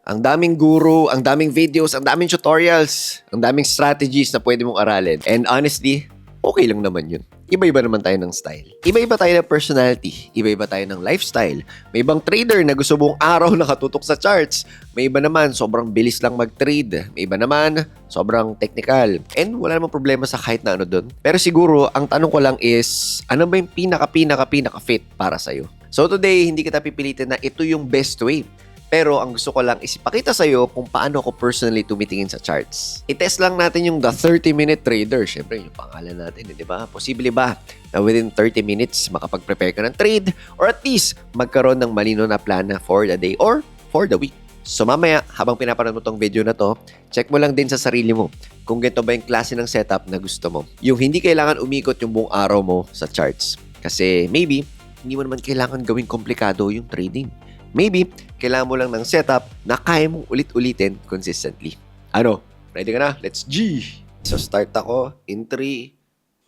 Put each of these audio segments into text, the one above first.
Ang daming guru, ang daming videos, ang daming tutorials, ang daming strategies na pwede mong aralin. And honestly, okay lang naman yun. Iba-iba naman tayo ng style. Iba-iba tayo ng personality. Iba-iba tayo ng lifestyle. May ibang trader na gusto buong araw nakatutok sa charts. May iba naman, sobrang bilis lang mag-trade. May iba naman, sobrang technical. And wala namang problema sa kahit na ano dun. Pero siguro, ang tanong ko lang is, ano ba yung pinaka-fit para sa'yo? So today, hindi kita pipilitin na ito yung best way. Pero ang gusto ko lang is ipakita sa'yo kung paano ako personally tumitingin sa charts. I-test lang natin yung The 30-Minute Trader. Siyempre, yung pangalan natin, di ba? Posible ba na within 30 minutes makapag-prepare ka ng trade or at least magkaroon ng malino na plana for the day or for the week? So mamaya, habang pinapanood mo tong video na to, check mo lang din sa sarili mo kung ganito ba yung klase ng setup na gusto mo. Yung hindi kailangan umikot yung buong araw mo sa charts. Kasi maybe, hindi mo naman kailangan gawing komplikado yung trading. Maybe, kailangan mo lang ng setup na kaya mong ulit-ulitin consistently. Ano? Ready ka na? Let's G! So, start ako in 3,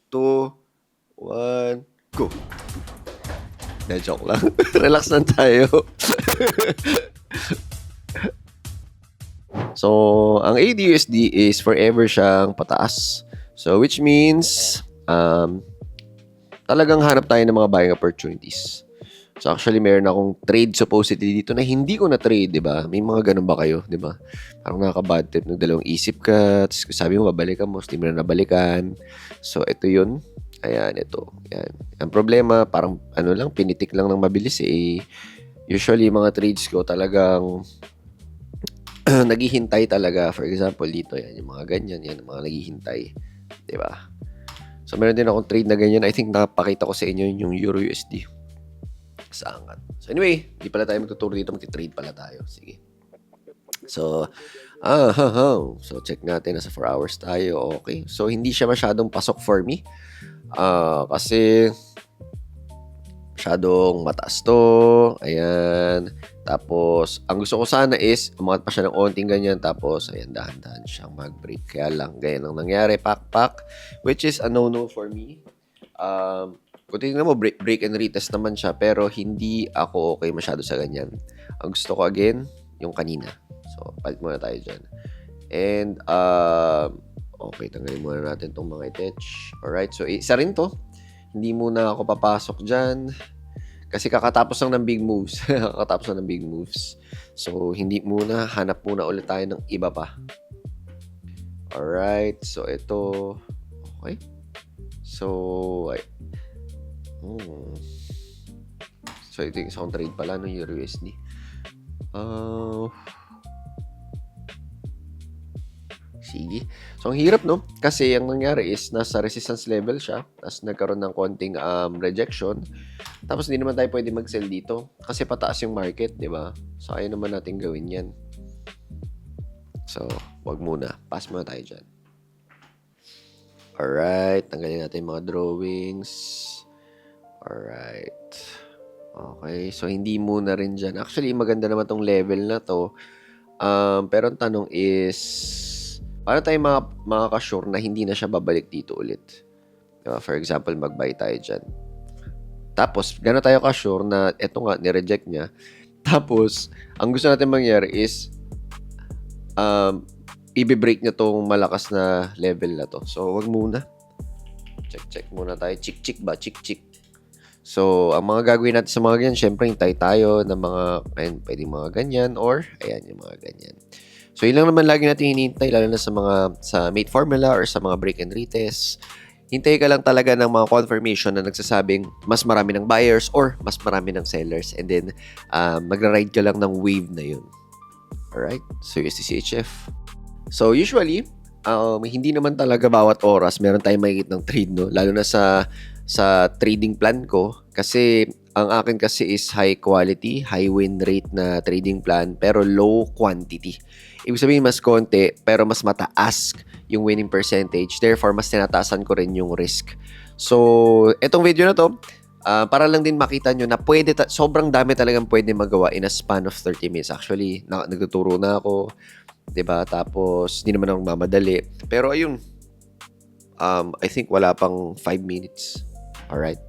2, 1, go! Na joke lang. Relax lang tayo. So, ang AUDUSD is forever siyang pataas. So, which means, talagang hanap tayo ng mga buying opportunities. So actually, meron akong trade supposedly dito na hindi ko na trade, di ba? May mga ganun ba kayo, di ba? Parang nakaka-bad trip, nagdalawang isip ka, tapos sabi mo, babalikan mo, hindi mo na nabalikan. So ito yun. Ayan, ito. Ayan. Ang problema, parang ano lang, pinitik lang ng mabilis eh. Usually, mga trades ko talagang naghihintay talaga. For example, dito, yan, yung mga ganyan, yan, mga naghihintay. Di ba? So meron din akong trade na ganyan. I think napakita ko sa inyo yung Euro USD. Sa angat. So anyway, hindi pala tayo magtuturo dito, magti-trade pala tayo. Sige. So, so check natin, nasa 4 hours tayo. Okay. So hindi siya masyadong pasok for me. Kasi masyadong mataas to. Ayan. Tapos, ang gusto ko sana is umangat pa siya ng onting ganyan. Tapos, ayan, dahan-dahan siyang mag-break. Kaya lang, ganyan ang nangyari. Pak-pak. Which is a no-no for me. Kung tingnan mo, break and retest naman siya, pero hindi ako okay masyado sa ganyan. Ang gusto ko again, yung kanina. So, palit muna tayo dyan. And, okay, tanggalin muna natin itong mga attach. Alright, so isa rin to. Hindi muna ako papasok dyan. Kasi kakatapos lang ng big moves. Kakatapos lang ng big moves. So, hindi muna. Hanap muna ulit tayo ng iba pa. Alright, so ito. Okay. So, so ito yung isang trade pala ng Euro USD. Sige. So ang hirap, no? Kasi ang nangyari is nasa resistance level siya, tapos nagkaroon ng konting rejection. Tapos hindi naman tayo pwede mag-sell dito kasi pataas yung market, di ba? So ayaw naman natin gawin yan. So, wag muna. Pass muna tayo dyan. Alright. Tanggalin natin yung mga drawings. Alright. Okay. So, hindi muna rin dyan. Actually, maganda naman tong level na to. Pero ang tanong is, paano tayo makaka-sure na hindi na siya babalik dito ulit? Diba? For example, mag-buy tayo dyan. Tapos, gano'n tayo ka-sure na eto nga, nireject niya. Tapos, ang gusto natin mangyari is, i-break niya tong malakas na level na to. So, wag muna. Check muna tayo. Chik-chik ba? Chik-chik. So, ang mga gagawin natin sa mga ganyan, syempre, hintay tayo ng mga, ayun, pwedeng mga ganyan, or, ayan, yung mga ganyan. So, yun lang naman lagi natin hinihintay, lalo na sa mate formula or sa mga break and retest. Hintay ka lang talaga ng mga confirmation na nagsasabing mas marami ng buyers or mas marami ng sellers. And then, magra-ride ka lang ng wave na yun. Alright? So, USDCHF. So, usually, hindi naman talaga bawat oras meron tayong makikita ng trade, no? Lalo na sa trading plan ko, kasi ang akin kasi is high quality, high win rate na trading plan pero low quantity. Ibig sabihin mas konti pero mas mataas yung winning percentage. Therefore, mas tinataasan ko rin yung risk. So, etong video na to, para lang din makita nyo na pwede, sobrang dami talagang pwede magawa in a span of 30 minutes. Actually, nagtuturo na ako, 'di ba? Tapos, hindi naman ako mamadali. Pero ayun, I think wala pang 5 minutes. Alright.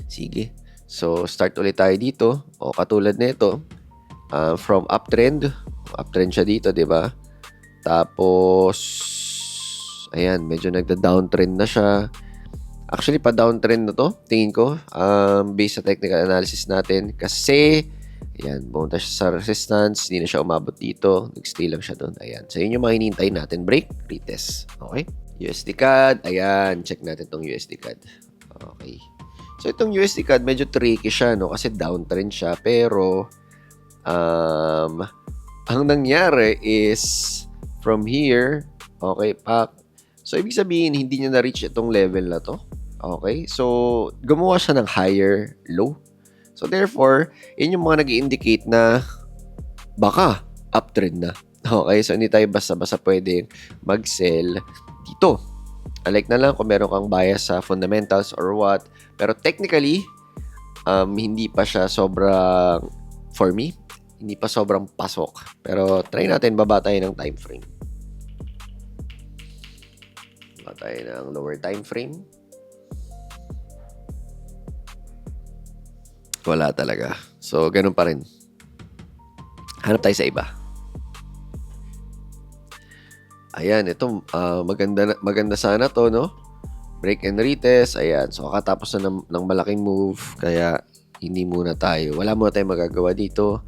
Sige. So, start ulit tayo dito. O, katulad nito, from uptrend. Uptrend siya dito, di ba? Tapos, ayan, medyo nagda-downtrend na siya. Actually, pa-downtrend na to, tingin ko, based sa technical analysis natin. Kasi, ayan, bumunta siya sa resistance, hindi na siya umabot dito. Nag-stay lang siya doon. Ayan. So, yun yung mga hinihintay natin. Break, retest. Okay? USD CAD. Ayan, check natin tong USD CAD. Okay. So, itong USD CAD, medyo tricky siya, no? Kasi downtrend siya. Pero, ang nangyari is, from here, okay, pak. So, ibig sabihin, hindi niya na-reach itong level na to. Okay? So, gumawa siya ng higher low. So, therefore, yun yung mga nag-i-indicate na baka uptrend na. Okay? So, hindi tayo basta-basta pwedeng mag-sell dito. Unlike na lang kung meron kang bias sa fundamentals or what. Pero technically, hindi pa siya sobrang, for me, hindi pa sobrang pasok. Pero try natin, baba tayo ng time frame. Baba tayo ng lower time frame. Wala talaga. So, ganun pa rin. Hanap tayo sa iba. Ayan, ito, maganda sana to, no? Break and retest. Ayan, so kakatapos na ng malaking move. Kaya, hindi muna tayo. Wala muna tayong magagawa dito.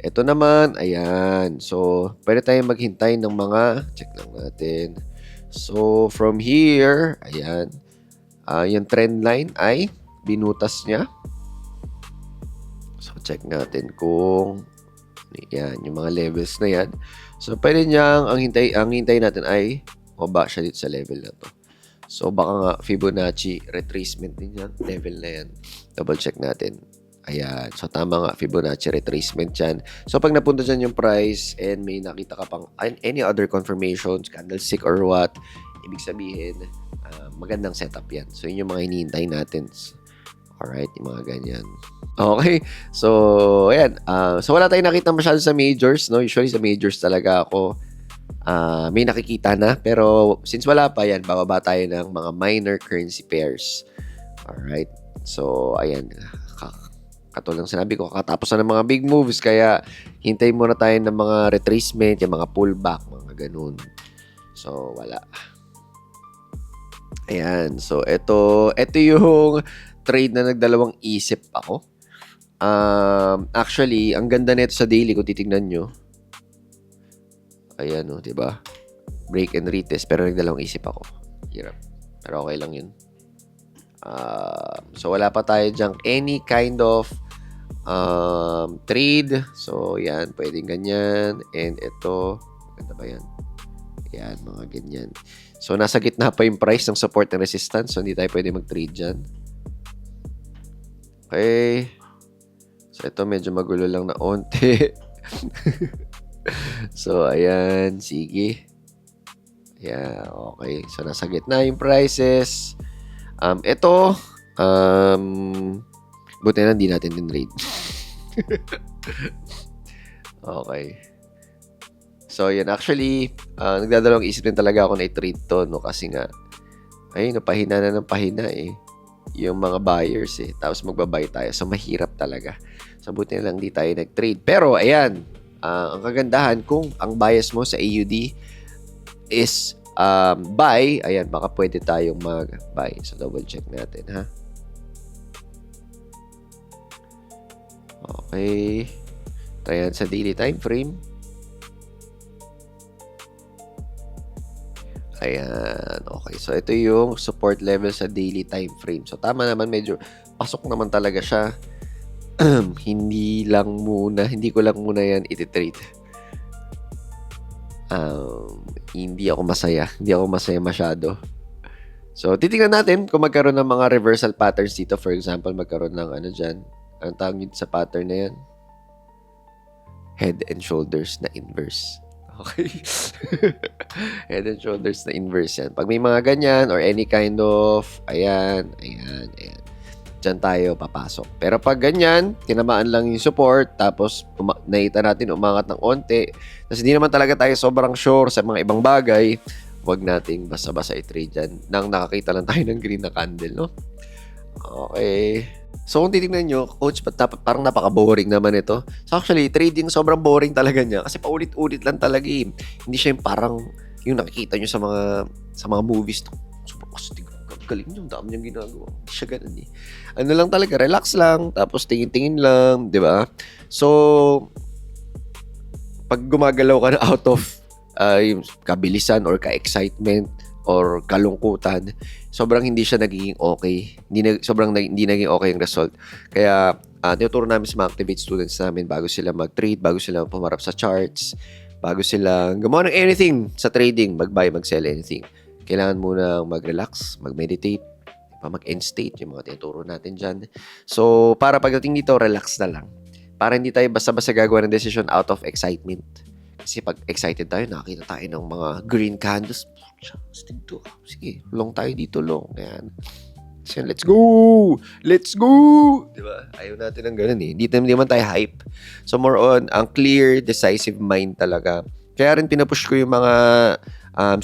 Ito naman, ayan. So, pwede tayong maghintay ng mga, check lang natin. So, from here, ayan. Yung trend line ay binutas niya. So, check natin kung, yan, yung mga levels na yan. So, pwede niyang, ang hintay natin ay, baba siya dito sa level na to. So, baka nga Fibonacci retracement din yan. Level na yan. Double check natin. Ayan. So, tama nga. Fibonacci retracement yan. So, pag napunta dyan yung price and may nakita ka pang any other confirmations, candlestick or what, ibig sabihin, magandang setup yan. So, yun yung mga hinihintay natin. Alright, yung mga ganyan. Okay. So, ayan. So, wala tayong nakita masyado sa majors, no? Usually, sa majors talaga ako may nakikita na. Pero, since wala pa yan, bababa tayo ng mga minor currency pairs. Alright. So, ayan. Katulad ng sinabi ko, katapos na ng mga big moves. Kaya, hintay muna tayo ng mga retracement, yung mga pullback, mga ganun. So, wala. Ayan. So, ito yung trade na nagdalawang isip ako. Actually, ang ganda nito sa daily kung titignan nyo. Ayan o, diba? Break and retest, pero nagdalawang isip ako. Hirap. Pero okay lang yun. So, wala pa tayo dyang any kind of trade. So, yan. Pwedeng ganyan. And ito, ganda ba yan? Yan, mga ganyan. So, nasa gitna pa yung price ng support and resistance. So, hindi tayo pwede mag-trade dyan. Okay. So, ito medyo magulo lang na onte. So, ayan. Sige. Yeah, okay. So, nasa gitna yung prices. Ito, buti na hindi natin din-trade. Okay. So, yun. Actually, nagdadalawang isip din talaga ako na i-trade to, no? Kasi nga, ay, napahina na ng pahina, eh. Yung mga buyers, eh. Tapos magbabay tayo. So, mahirap talaga. So, buti na lang di tayo nag-trade. Pero, ayan. Ang kagandahan, kung ang bias mo sa AUD is buy, ayan, baka pwede tayong mag-buy. So, double check natin, ha? Okay. Tayan sa daily time frame. Ayan. Okay. So, ito yung support level sa daily time frame. So, tama naman. Medyo pasok naman talaga siya. Hindi ko lang muna yan iti-trade. Hindi ako masaya. Hindi ako masaya masyado. So, titingnan natin kung magkaroon ng mga reversal patterns dito. For example, magkaroon ng ano dyan. Anong tawag dito sa pattern na yan? Head and shoulders na inverse. Okay. Head and shoulders na inverse yan. Pag may mga ganyan or any kind of, ayan. Diyan tayo papasok. Pero pag ganyan, tinamaan lang yung support, tapos nakita natin umangat ng onte, tapos hindi naman talaga tayo sobrang sure sa mga ibang bagay, huwag nating basta-basta i-trade dyan nang nakakita lang tayo ng green na candle, no? Okay. So kung titignan nyo, coach, parang napaka-boring naman ito. So actually, trading sobrang boring talaga niya kasi paulit-ulit lang talaga eh. Hindi siya yung parang yung nakikita nyo sa mga movies. Super astig, galing yung dami niyang ginagawa. Hindi siya ganun eh. Ano lang talaga, relax lang, tapos tingin-tingin lang, di ba? So, pag gumagalaw ka na out of yung kabilisan or ka-excitement or kalungkutan, sobrang hindi siya nagiging okay. Hindi naging okay yung result. Kaya, tinuturo namin sa mga activate students namin bago sila mag-trade, bago sila pumarap sa charts, bago sila gumawa ng anything sa trading, mag-buy, mag-sell, anything. Kailangan muna mag-relax, mag-meditate, mag-end state, yung mga tinuturo natin dyan. So, para pagdating dito, relax na lang. Para hindi tayo basta-basta gagawa ng decision out of excitement. Kasi pag excited tayo, nakakita tayo ng mga green candles. Sige, long tayo dito, long. Ayan. So, let's go! Let's go! Diba? Ayaw natin ng ganun eh. Hindi naman tayo hype. So, more on, ang clear, decisive mind talaga. Kaya rin pinupush ko yung mga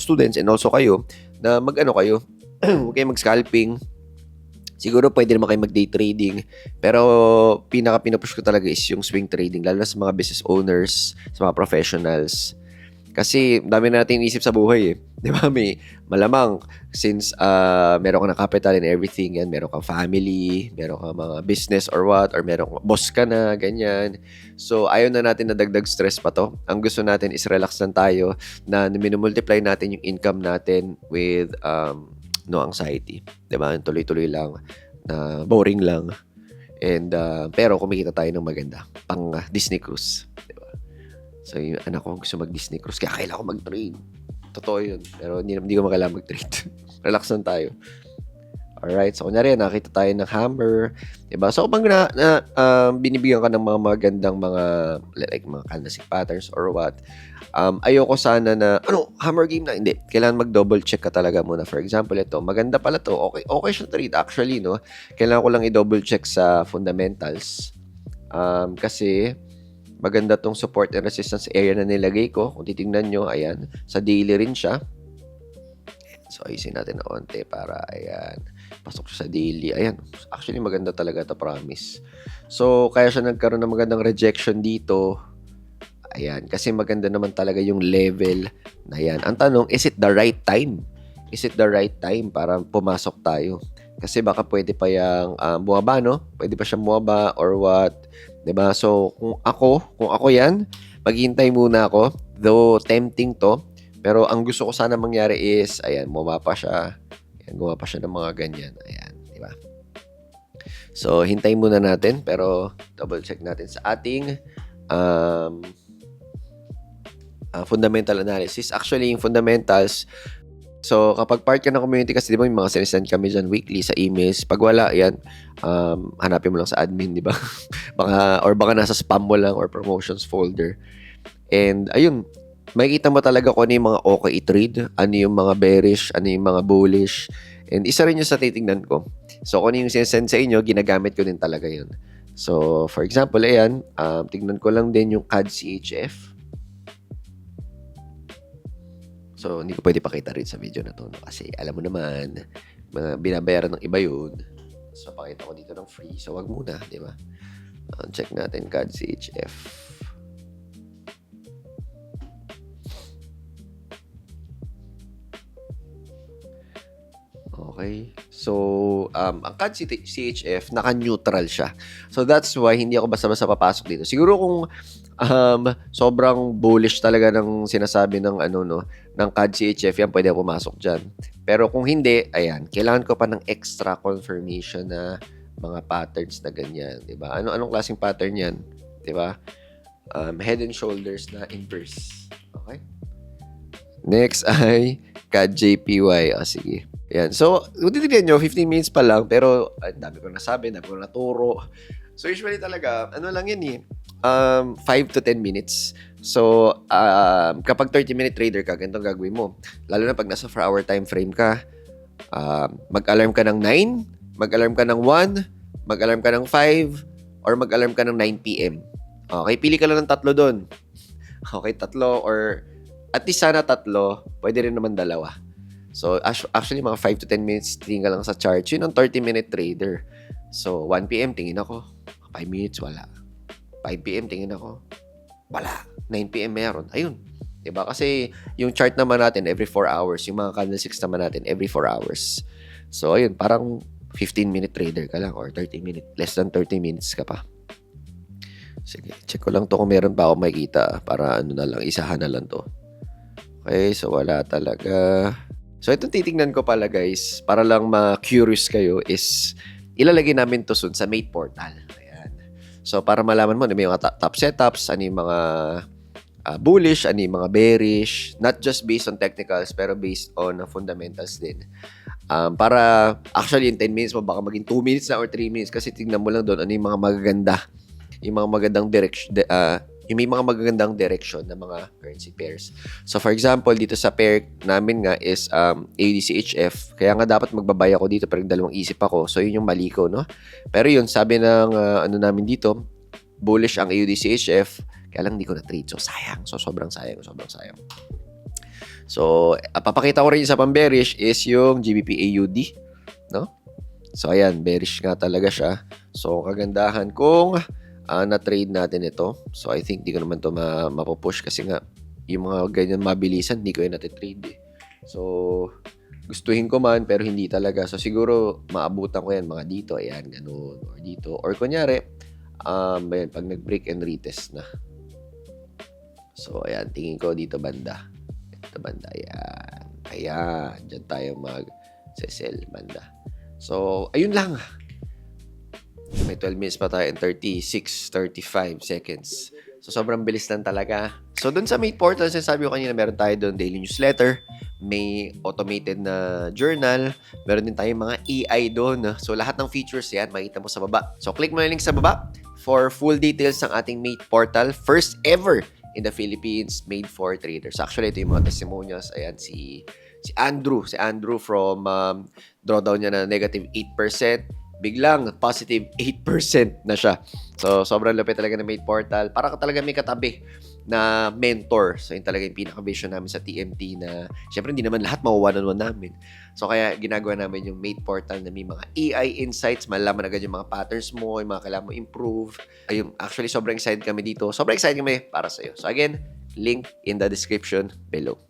students and also kayo na mag-ano kayo, huwag kayo mag-scalping. Siguro pwede naman kayo mag-day trading. Pero pinaka-pinupush ko talaga is yung swing trading. Lalo na sa mga business owners, sa mga professionals. Kasi dami na natin inisip sa buhay eh. Di ba? May malamang since meron ka ng capital and everything yan, meron kang family, meron kang mga business or what, or meron kang boss ka na, ganyan. So, ayaw na natin na dagdag stress pa to. Ang gusto natin is relax lang tayo na minumultiply natin yung income natin with no anxiety. Diba? Tuloy-tuloy lang, na boring lang. And, pero kumikita tayo ng maganda. Pang Disney cruise. Diba? So, yung anak ko gusto mag-Disney cruise, kaya kailangan ko mag-trade. Totoo yun. Pero hindi ko makailangan mag-trade. Relax lang tayo. Alright. So, kunyari, nakita tayo ng hammer. Diba? So, pag binibigyan ka ng mga magandang mga, like, mga candlestick patterns or what, ayoko sana na, hammer game na. Hindi. Kailangan mag-double check ka talaga muna. For example, ito, maganda pala to. Okay siya trade. Actually, no? Kailangan ko lang i-double check sa fundamentals. Kasi, maganda tong support and resistance area na nilagay ko. Kung titingnan nyo, ayan. Sa daily rin siya. So, ayusin natin na onte para, ayan. Pasok siya sa daily. Ayan. Actually, maganda talaga to, promise. So, kaya siya nagkaroon ng magandang rejection dito. Ayan. Kasi maganda naman talaga yung level na yan. Ang tanong, is it the right time? Is it the right time para pumasok tayo? Kasi baka pwede pa yung bumaba, no? Pwede pa siyang bumaba or what? 'Di ba? So, kung ako 'yan, maghihintay muna ako. Though tempting 'to, pero ang gusto ko sana mangyari is ayan, bumaba pa siya. Ayan, gumawa pa siya ng mga ganyan. Ayan, 'di ba? So, hintay muna natin pero double check natin sa ating fundamental analysis. Actually, yung fundamentals, so, kapag part ka ng community, kasi di ba yung mga sinesend kami dyan weekly sa emails, pag wala, yan, hanapin mo lang sa admin, di ba? baka nasa spam mo lang or promotions folder. And, ayun, makikita mo talaga kung ano yung mga okay i-trade, ano yung mga bearish, ano yung mga bullish. And isa rin yung sa titingnan ko. So, kung ano yung sinesend sa inyo, ginagamit ko din talaga yun. So, for example, ayan, tignan ko lang din yung CAD CHF. So, hindi ko pwede pakita rin sa video na to, no? Kasi alam mo naman, mga binabayaran ng iba yun. So, pakita ko dito ng free. So, wag muna, di ba? Check natin CAD CHF. Okay. So, ang CAD CHF, naka-neutral siya. So, that's why hindi ako basta-basta papasok dito. Siguro kung sobrang bullish talaga ng sinasabi ng ng CAD CHF, yan pwede ako pumasok diyan. Pero kung hindi, ayan, kailangan ko pa ng extra confirmation na mga patterns na ganyan, 'di ba? Anong klaseng pattern 'yan, 'di ba? Head and shoulders na inverse. Okay? Next ay CAD JPY. Sige. Ayan. So, kung titignan nyo, 15 minutes pa lang, pero dami ko nasabi, dami ko naturo. So, usually talaga, lang yan eh, 5 to 10 minutes. So, kapag 30-minute trader ka, ganito gagawin mo. Lalo na pag nasa 4-hour time frame ka, mag-alarm ka ng 9, mag-alarm ka ng 1, mag-alarm ka ng 5, or mag-alarm ka ng 9 p.m. Okay, pili ka lang ng 3 doon. Okay, 3 or at least sana 3, pwede rin naman 2. So, actually, mga 5 to 10 minutes tingin ka lang sa chart. Yun ang 30-minute trader. So, 1 p.m. tingin ako. 5 minutes, wala. 5 p.m. tingin ako. Wala. 9 p.m. meron. Ayun. Diba? Kasi yung chart naman natin every 4 hours. Yung mga candlesticks naman natin every 4 hours. So, ayun. Parang 15-minute trader ka lang or 30 minutes. Less than 30 minutes ka pa. Sige. Check ko lang to kung meron pa ako makikita para ano na lang. Isahan na lang to. Okay. So, wala talaga. So, itong titingnan ko pala guys, para lang ma-curious kayo is ilalagay namin to soon sa Mate Portal. Ayan. So, para malaman mo na may mga top setups, ano yung mga bullish, ano yung mga bearish, not just based on technicals, pero based on fundamentals din. Para, actually, in 10 minutes mo, baka maging 2 minutes na or 3 minutes kasi tingnan mo lang doon ano yung mga magaganda, yung mga magandang direction, yung may mga magagandang direction ng mga currency pairs. So, for example, dito sa pair namin nga is AUDCHF. Kaya nga dapat magbabay ako dito pero dalawang isip ako. So, yun yung mali ko, no? Pero yun, sabi ng ano namin dito, bullish ang AUDCHF. Kaya lang hindi ko na-trade. So, sayang. So, sobrang sayang. So, papakita ko rin sa pang-bearish is yung GBP-AUD, no? So, ayan. Bearish nga talaga siya. So, kagandahan kung na-trade natin ito. So, I think di ko naman to mapupush kasi nga yung mga ganyan mabilisan, di ko yun natitrade eh. So, gustuhin ko man pero hindi talaga. So, siguro maabutan ko yan mga dito. Ayan, ganun. Or dito. Or kunyari, ayan, pag nag-break and retest na. So, ayan. Tingin ko dito banda. Ito banda. Ayan. Ayan. Diyan tayo mag-sell banda. So, ayun lang. May 12 minutes pa tayo and 35 seconds. So, sobrang bilis lang talaga. So, dun sa Mate Portal, sinasabi ko kanina, meron tayo dun daily newsletter, may automated na journal, meron din tayong mga AI dun. So, lahat ng features yan, makita mo sa baba. So, click mo na yung link sa baba for full details ng ating Mate Portal. First ever in the Philippines, made for traders. Actually, ito yung mga testimonials. Ayan, si Andrew from drawdown niya na negative 8%. Biglang positive 8% na siya. So, sobrang lupit talaga ng Mate Portal. Para ka talaga may katabi na mentor. So, yun talaga yung pinaka-vision namin sa TMT na syempre hindi naman lahat mawawanan namin. So, kaya ginagawa namin yung Mate Portal na may mga AI insights. Malalaman agad yung mga patterns mo, yung mga kailangan mo improve. Ayun, actually, sobrang excited kami dito. Sobrang excited kami para sa'yo. So, again, link in the description below.